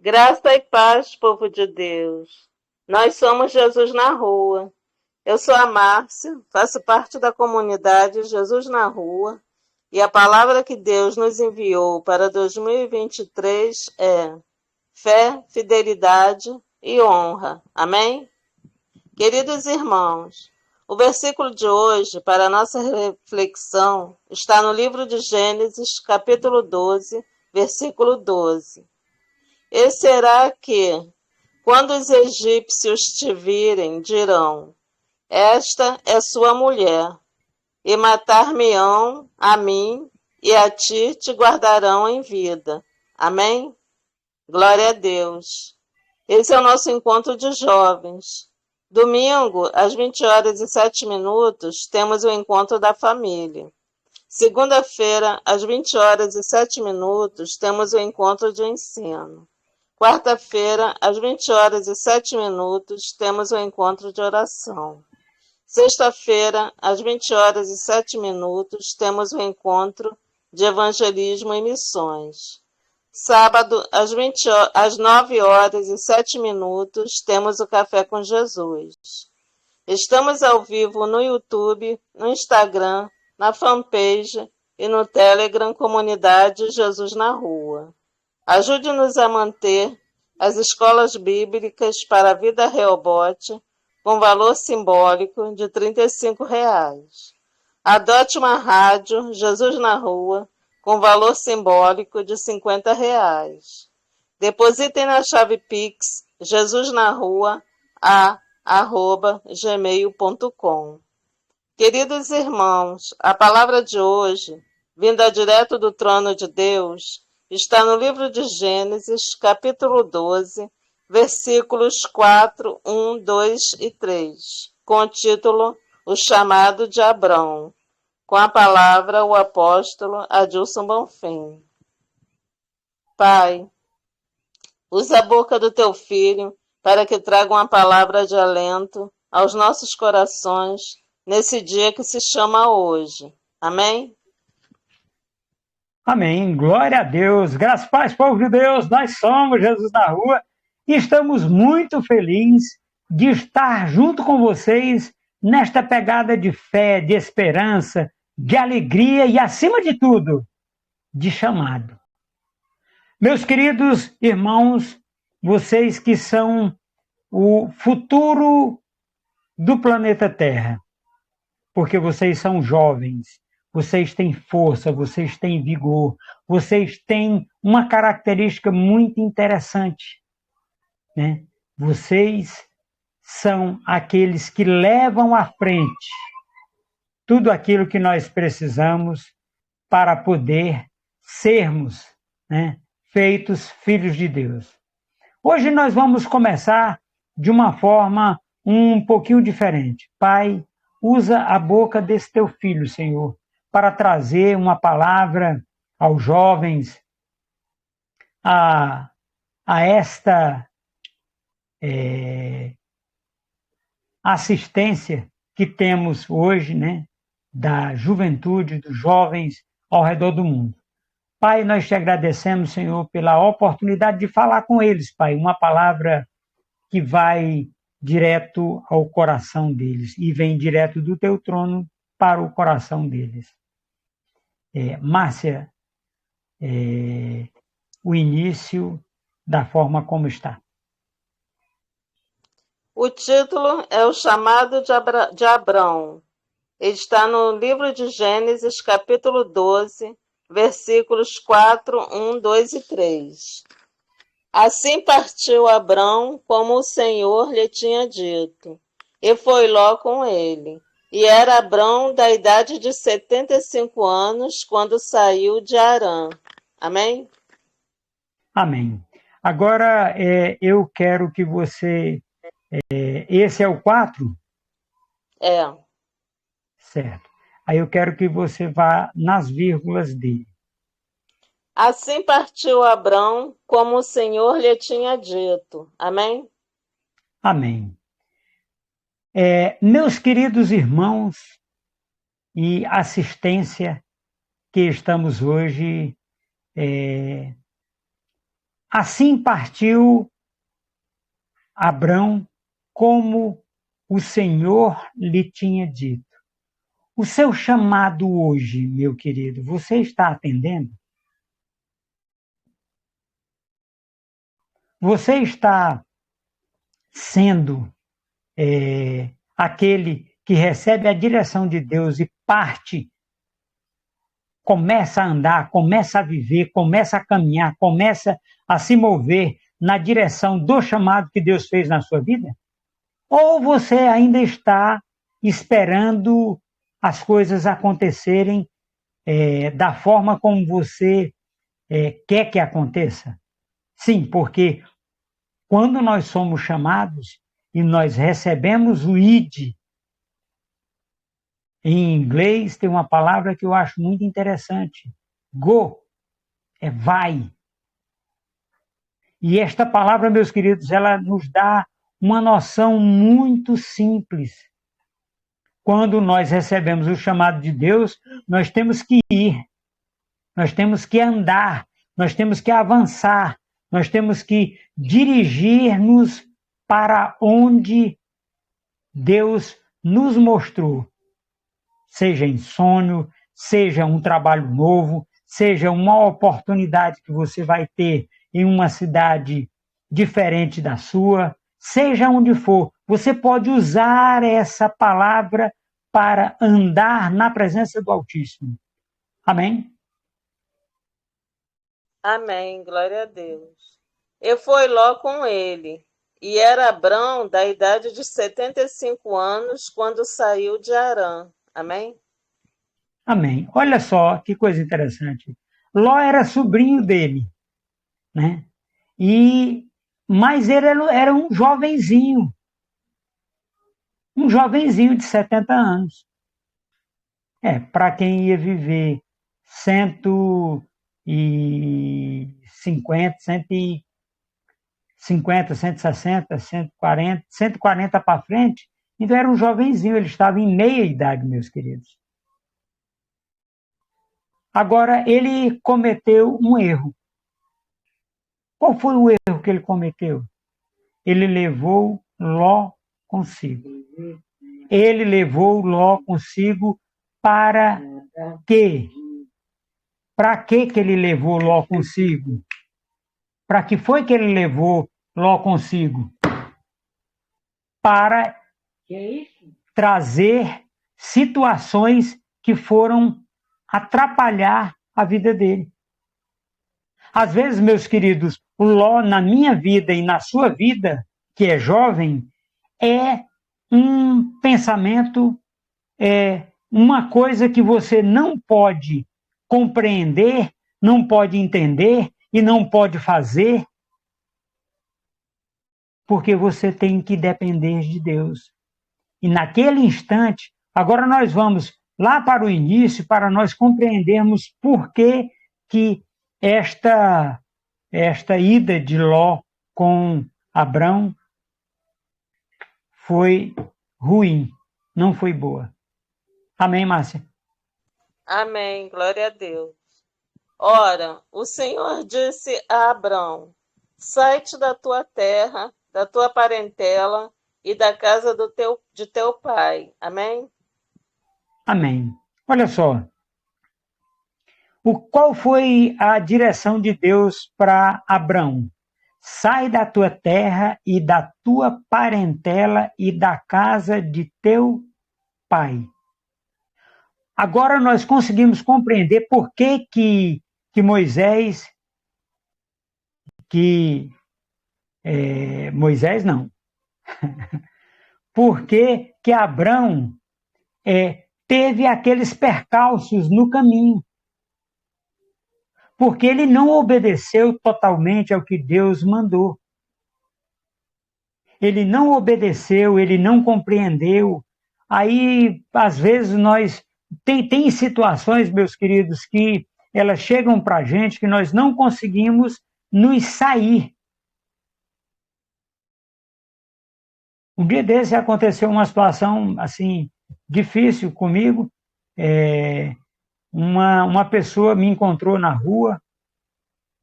Graça e paz, povo de Deus. Nós somos Jesus na Rua. Eu sou a Márcia, faço parte da comunidade Jesus na Rua e a palavra que Deus nos enviou para 2023 é fé, fidelidade e honra. Amém? Queridos irmãos, o versículo de hoje para a nossa reflexão está no livro de Gênesis, capítulo 12, versículo 12. E será que, quando os egípcios te virem, dirão: esta é sua mulher, e matar-me-ão a mim, e a ti te guardarão em vida. Amém? Glória a Deus. Esse é o nosso encontro de jovens. Domingo, às 20h07, temos o encontro da família. Segunda-feira, às 20h07, temos o encontro de ensino. Quarta-feira, às 20h07, temos o encontro de oração. Sexta-feira, às 20h07, temos o encontro de evangelismo e missões. Sábado, às 9h07, temos o Café com Jesus. Estamos ao vivo no YouTube, no Instagram, na fanpage e no Telegram Comunidade Jesus na Rua. Ajude-nos a manter as escolas bíblicas para a Vida Rehobote com valor simbólico de R$ 35. Adote uma rádio Jesus na Rua com valor simbólico de R$ 50. Depositem na chave Pix jesusnarrua@gmail.com. Queridos irmãos, a palavra de hoje, vinda direto do trono de Deus, está no livro de Gênesis, capítulo 12, versículos 4, 1, 2 e 3, com o título O Chamado de Abrão, com a palavra o apóstolo Adilson Bonfim. Pai, usa a boca do teu filho para que traga uma palavra de alento aos nossos corações nesse dia que se chama hoje. Amém? Amém. Glória a Deus. Graças e paz, povo de Deus. Nós somos Jesus na Rua e estamos muito felizes de estar junto com vocês nesta pegada de fé, de esperança, de alegria e, acima de tudo, de chamado. Meus queridos irmãos, vocês que são o futuro do planeta Terra, porque vocês são jovens, vocês têm força, vocês têm vigor, vocês têm uma característica muito interessante, né? Vocês são aqueles que levam à frente tudo aquilo que nós precisamos para poder sermos, né, feitos filhos de Deus. Hoje nós vamos começar de uma forma um pouquinho diferente. Pai, usa a boca desse teu filho, Senhor, para trazer uma palavra aos jovens, a esta assistência que temos hoje, né, da juventude, dos jovens ao redor do mundo. Pai, nós te agradecemos, Senhor, pela oportunidade de falar com eles, Pai, uma palavra que vai direto ao coração deles e vem direto do teu trono para o coração deles. Márcia, o início da forma como está. O título é O Chamado de Abrão. Está no livro de Gênesis, capítulo 12, versículos 4, 1, 2 e 3. Assim partiu Abrão, como o Senhor lhe tinha dito, e foi Ló com ele. E era Abrão da idade de 75 anos, quando saiu de Harã. Amém? Amém. Agora, eu quero que você... esse é o 4? É. Certo. Aí eu quero que você vá nas vírgulas dele. Assim partiu Abrão, como o Senhor lhe tinha dito. Amém? Amém. Meus queridos irmãos e assistência que estamos hoje Assim partiu Abrão, como o Senhor lhe tinha dito. O seu chamado hoje, meu querido, você está atendendo? Você está sendo aquele que recebe a direção de Deus e parte, começa a andar, começa a viver, começa a caminhar, começa a se mover na direção do chamado que Deus fez na sua vida? Ou você ainda está esperando as coisas acontecerem da forma como você quer que aconteça? Sim, porque quando nós somos chamados e nós recebemos o id, em inglês tem uma palavra que eu acho muito interessante. Go é vai. E esta palavra, meus queridos, ela nos dá uma noção muito simples. Quando nós recebemos o chamado de Deus, nós temos que ir, nós temos que andar, nós temos que avançar, nós temos que dirigir-nos para onde Deus nos mostrou. Seja em sonho, seja um trabalho novo, seja uma oportunidade que você vai ter em uma cidade diferente da sua, seja onde for, você pode usar essa palavra para andar na presença do Altíssimo. Amém? Amém, glória a Deus. E foi Ló com ele, e era Abrão da idade de 75 anos quando saiu de Harã. Amém? Amém. Olha só que coisa interessante. Ló era sobrinho dele, né? Mas ele era um jovenzinho de 70 anos. Para quem ia viver 150, 150, 160, 140 para frente, então era um jovenzinho, ele estava em meia idade, meus queridos. Agora, ele cometeu um erro. Qual foi o erro que ele cometeu? Ele levou Ló consigo. Ele levou Ló consigo para quê? Para que ele levou Ló consigo? Para que foi que ele levou Ló consigo? Para trazer situações que foram atrapalhar a vida dele. Às vezes, meus queridos, o Ló na minha vida e na sua vida, que é jovem, é um pensamento, uma coisa que você não pode compreender, não pode entender e não pode fazer, porque você tem que depender de Deus. E naquele instante, agora nós vamos lá para o início para nós compreendermos por que esta ida de Ló com Abrão foi ruim, não foi boa. Amém, Márcia? Amém, glória a Deus. Ora, o Senhor disse a Abrão: sai-te da tua terra, da tua parentela e da casa de teu pai. Amém? Amém. Olha só. Qual foi a direção de Deus para Abrão? Sai da tua terra e da tua parentela e da casa de teu pai. Agora nós conseguimos compreender por que Moisés, Moisés não, por que Abrão teve aqueles percalços no caminho. Porque ele não obedeceu totalmente ao que Deus mandou. Ele não obedeceu, ele não compreendeu. Aí, às vezes, tem situações, meus queridos, que elas chegam para a gente que nós não conseguimos nos sair. Um dia desse aconteceu uma situação assim difícil comigo. Uma pessoa me encontrou na rua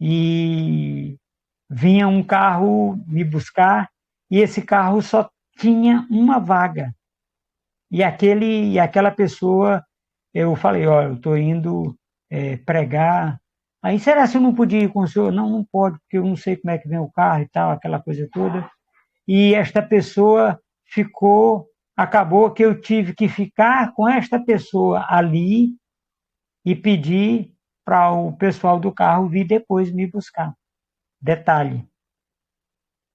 e vinha um carro me buscar e esse carro só tinha uma vaga. E aquela pessoa, eu falei, olha, eu estou indo pregar. Aí, será que eu não podia ir com o senhor? Não, não pode, porque eu não sei como é que vem o carro e tal, aquela coisa toda. E esta pessoa acabou que eu tive que ficar com esta pessoa ali e pedir para o pessoal do carro vir depois me buscar. Detalhe,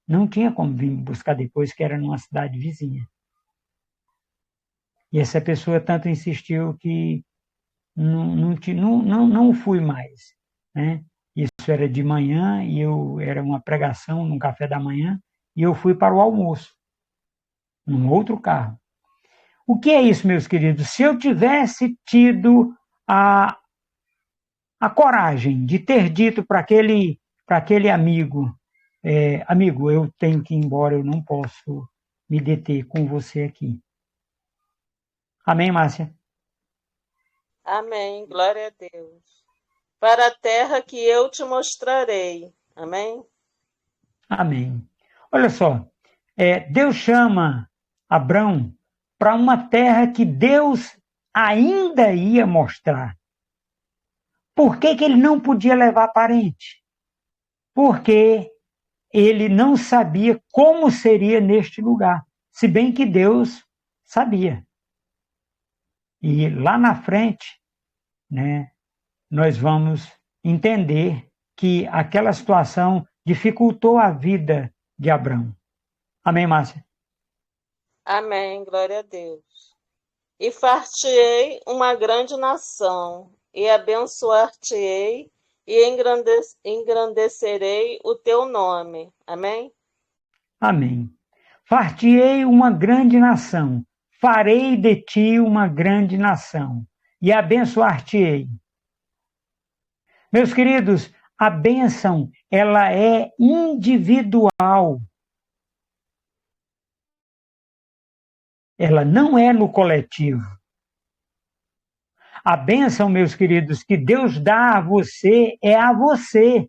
não tinha como vir me buscar depois, que era numa cidade vizinha. E essa pessoa tanto insistiu que não fui mais, né? Isso era de manhã e era uma pregação num café da manhã e eu fui para o almoço, num outro carro. O que é isso, meus queridos? Se eu tivesse tido a coragem de ter dito para aquele amigo, amigo, eu tenho que ir embora, eu não posso me deter com você aqui. Amém, Márcia? Amém. Glória a Deus. Para a terra que eu te mostrarei. Amém? Amém. Olha só, Deus chama Abrão para uma terra que Deus ainda ia mostrar. Por que ele não podia levar parente? Porque ele não sabia como seria neste lugar, se bem que Deus sabia. E lá na frente, né, nós vamos entender que aquela situação dificultou a vida de Abrão. Amém, Márcia? Amém. Glória a Deus. E far-te-ei uma grande nação, e abençoar-te-ei, e engrandecerei o teu nome. Amém? Amém. Far-te-ei uma grande nação, farei de ti uma grande nação, e abençoar-te-ei. Meus queridos, a bênção, ela é individual. Ela não é no coletivo. A bênção, meus queridos, que Deus dá a você é a você.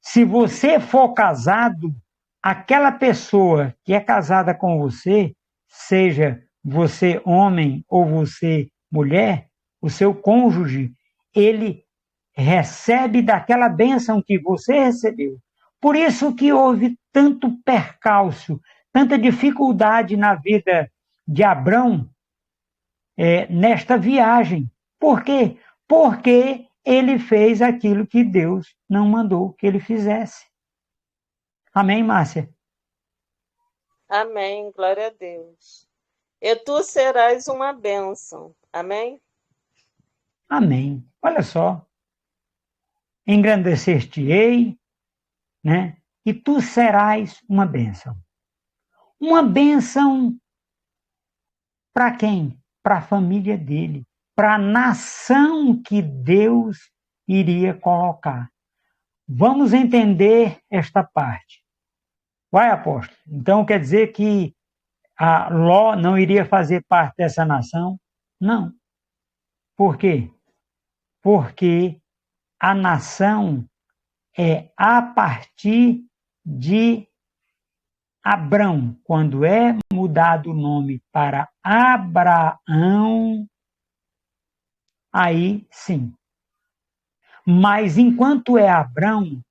Se você for casado, aquela pessoa que é casada com você, seja você homem ou você mulher, o seu cônjuge, ele recebe daquela bênção que você recebeu. Por isso que houve tanto percalço, tanta dificuldade na vida de Abrão nesta viagem. Por quê? Porque ele fez aquilo que Deus não mandou que ele fizesse. Amém, Márcia? Amém. Glória a Deus. E tu serás uma bênção. Amém? Amém. Olha só. Engrandecer-te-ei, né? E tu serás uma bênção. Uma bênção para quem? Para a família dele, para a nação que Deus iria colocar. Vamos entender esta parte. Vai, apóstolo. Então quer dizer que a Ló não iria fazer parte dessa nação? Não. Por quê? Porque a nação é a partir de Abrão. Quando é mudado o nome para Abraão, aí sim. Mas enquanto é Abrão,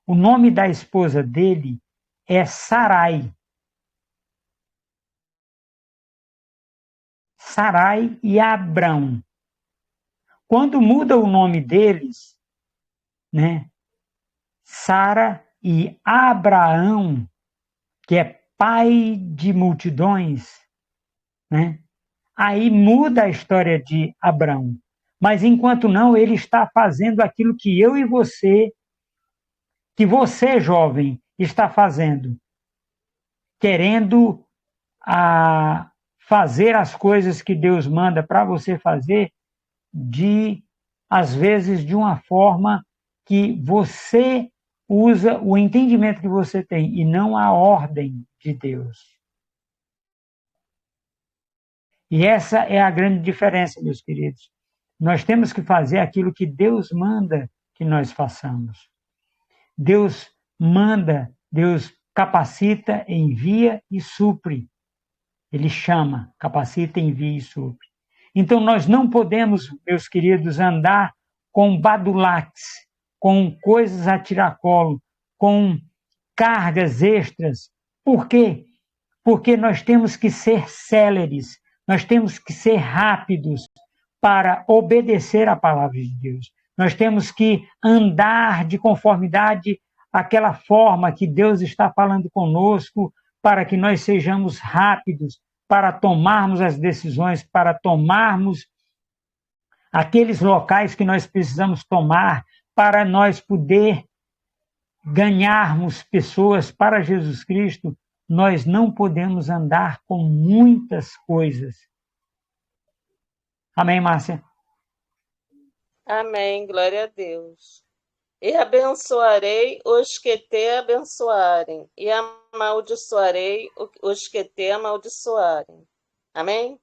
o nome da esposa dele é Sarai. Sarai e Abrão. Quando muda o nome deles, né? Sara e Abraão, que é pai de multidões, né? Aí muda a história de Abrão. Mas enquanto não, ele está fazendo aquilo que eu e você, que você, jovem, está fazendo. Querendo fazer as coisas que Deus manda para você fazer, às vezes, de uma forma que você usa o entendimento que você tem e não a ordem de Deus. E essa é a grande diferença, meus queridos. Nós temos que fazer aquilo que Deus manda que nós façamos. Deus manda, Deus capacita, envia e supre. Ele chama, capacita, envia e supre. Então nós não podemos, meus queridos, andar com badulaques, com coisas a tiracolo, com cargas extras. Por quê? Porque nós temos que ser céleres, nós temos que ser rápidos para obedecer à palavra de Deus. Nós temos que andar de conformidade àquela forma que Deus está falando conosco, para que nós sejamos rápidos para tomarmos as decisões, para tomarmos aqueles locais que nós precisamos tomar, para nós poder ganharmos pessoas para Jesus Cristo. Nós não podemos andar com muitas coisas. Amém, Márcia? Amém, glória a Deus. E abençoarei os que te abençoarem, e amaldiçoarei os que te amaldiçoarem. Amém?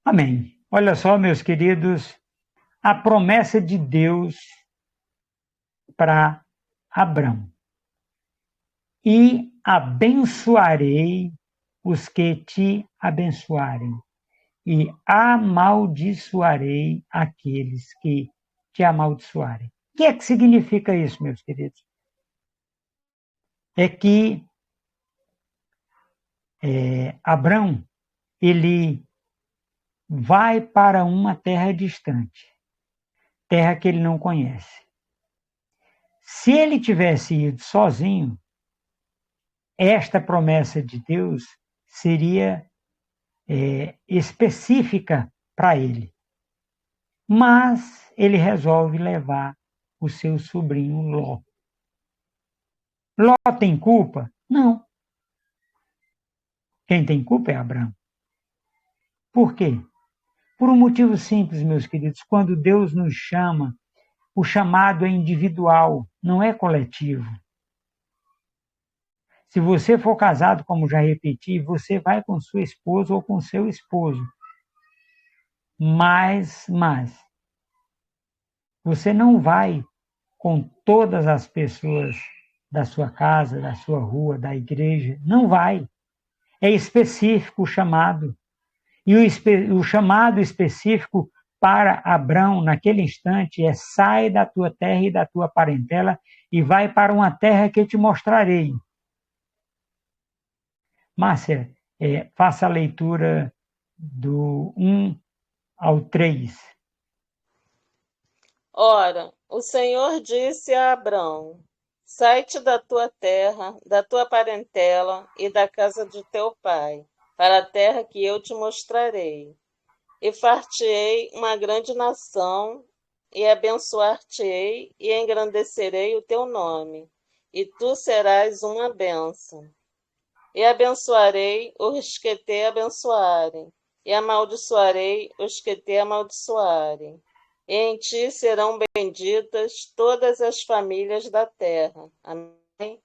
Amém. Olha só, meus queridos, a promessa de Deus para Abrão. E abençoarei os que te abençoarem, e amaldiçoarei aqueles que te amaldiçoarem. O que é que significa isso, meus queridos? É que Abrão, ele vai para uma terra distante, terra que ele não conhece. Se ele tivesse ido sozinho, esta promessa de Deus seria específica para ele. Mas ele resolve levar o seu sobrinho Ló. Ló tem culpa? Não. Quem tem culpa é Abraão. Por quê? Por um motivo simples, meus queridos. Quando Deus nos chama, o chamado é individual, não é coletivo. Se você for casado, como já repeti, você vai com sua esposa ou com seu esposo. Mas você não vai com todas as pessoas da sua casa, da sua rua, da igreja. Não vai. É específico o chamado. E o chamado específico para Abrão, naquele instante, é: sai da tua terra e da tua parentela e vai para uma terra que eu te mostrarei. Márcia, faça a leitura do 1 ao 3. Ora, o Senhor disse a Abrão: sai-te da tua terra, da tua parentela e da casa de teu pai, para a terra que eu te mostrarei. E far-te-ei uma grande nação, e abençoar-te-ei, e engrandecerei o teu nome, e tu serás uma bênção. E abençoarei os que te abençoarem, e amaldiçoarei os que te amaldiçoarem. E em ti serão benditas todas as famílias da terra. Amém?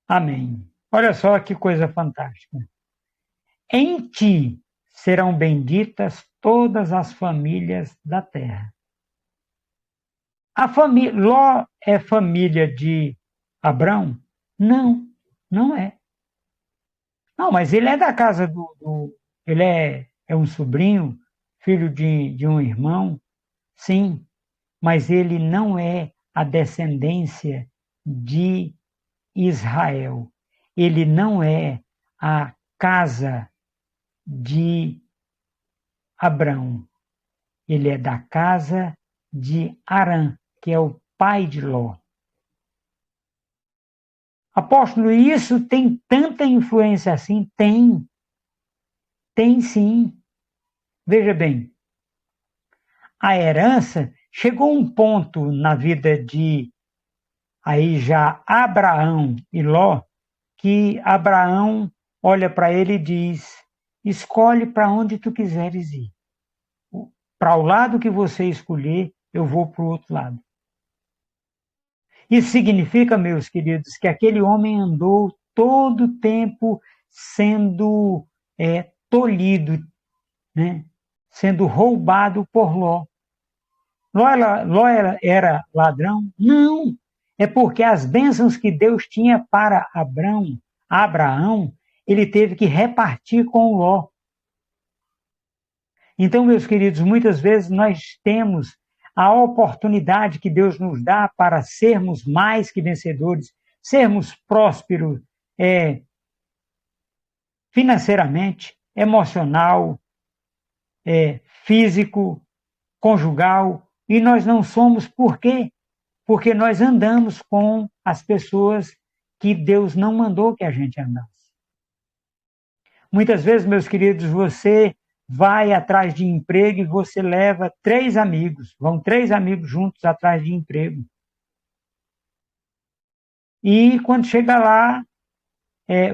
Amém. Olha só que coisa fantástica. Em ti serão benditas todas as famílias da terra. A família Ló é família de Abrão? Não, não é. Não, mas ele é da casa ele é um sobrinho, filho de um irmão, sim, mas ele não é a descendência de Israel. Ele não é a casa de Abrão. Ele é da casa de Arã, que é o pai de Ló. Apóstolo, isso tem tanta influência assim? Tem. Tem sim. Veja bem, a herança chegou a um ponto na vida de aí já Abraão e Ló, que Abraão olha para ele e diz: escolhe para onde tu quiseres ir. Para o lado que você escolher, eu vou para o outro lado. Isso significa, meus queridos, que aquele homem andou todo o tempo sendo tolhido, né? Sendo roubado por Ló. Ló era ladrão? Não. é porque as bênçãos que Deus tinha para Abraão, ele teve que repartir com Ló. Então, meus queridos, muitas vezes nós temos a oportunidade que Deus nos dá para sermos mais que vencedores, sermos prósperos financeiramente, emocional, físico, conjugal, e nós não somos. Por quê? Porque nós andamos com as pessoas que Deus não mandou que a gente andasse. Muitas vezes, meus queridos, você vai atrás de emprego e você leva 3 amigos, vão 3 amigos juntos atrás de emprego. E quando chega lá,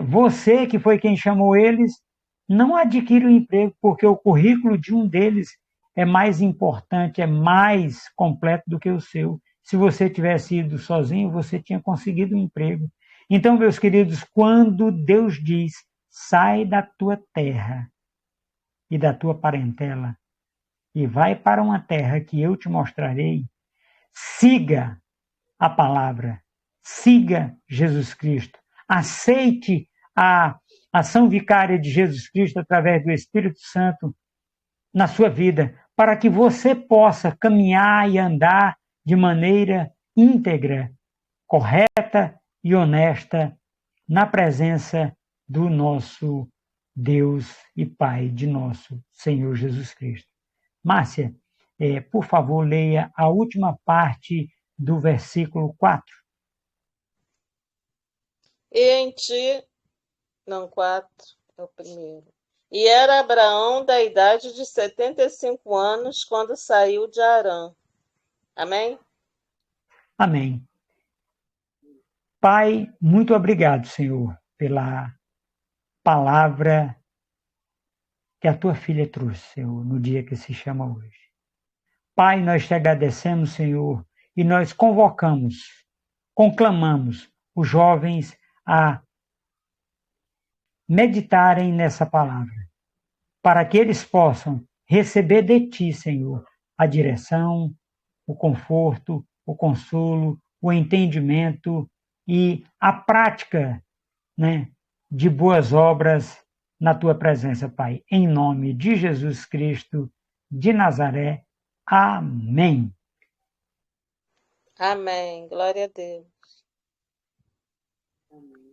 você, que foi quem chamou eles, não adquire o emprego, porque o currículo de um deles é mais importante, é mais completo do que o seu. Se você tivesse ido sozinho, você tinha conseguido um emprego. Então, meus queridos, quando Deus diz, sai da tua terra e da tua parentela e vai para uma terra que eu te mostrarei, siga a palavra, siga Jesus Cristo, aceite a ação vicária de Jesus Cristo através do Espírito Santo na sua vida, para que você possa caminhar e andar de maneira íntegra, correta e honesta na presença do nosso Deus e Pai, de nosso Senhor Jesus Cristo. Márcia, por favor, leia a última parte do versículo 4. E em ti, não, 4 é o primeiro. E era Abraão da idade de 75 anos quando saiu de Harã. Amém? Amém. Pai, muito obrigado, Senhor, pela palavra que a tua filha trouxe, Senhor, no dia que se chama hoje. Pai, nós te agradecemos, Senhor, e nós conclamamos os jovens a meditarem nessa palavra, para que eles possam receber de ti, Senhor, a direção, o conforto, o consolo, o entendimento e a prática, né, de boas obras na tua presença, Pai. Em nome de Jesus Cristo de Nazaré. Amém. Amém. Glória a Deus. Amém.